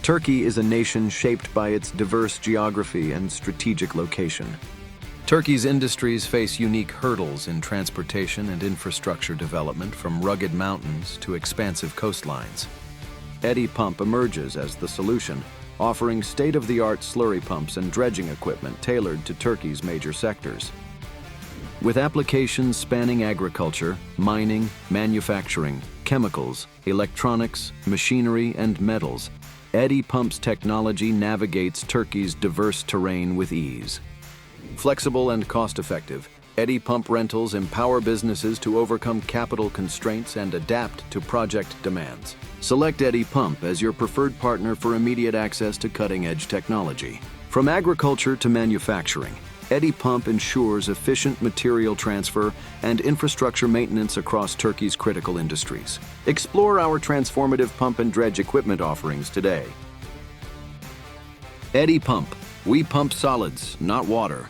Turkey is a nation shaped by its diverse geography and strategic location. Turkey's industries face unique hurdles in transportation and infrastructure development, from rugged mountains to expansive coastlines. EDDY Pump emerges as the solution, offering state-of-the-art slurry pumps and dredging equipment tailored to Turkey's major sectors. With applications spanning agriculture, mining, manufacturing, chemicals, electronics, machinery, and metals, EDDY Pump's technology navigates Turkey's diverse terrain with ease. Flexible and cost-effective, EDDY Pump rentals empower businesses to overcome capital constraints and adapt to project demands. Select EDDY Pump as your preferred partner for immediate access to cutting-edge technology. From agriculture to manufacturing, EDDY Pump ensures efficient material transfer and infrastructure maintenance across Turkey's critical industries. Explore our transformative pump and dredge equipment offerings today. EDDY Pump. We pump solids, not water.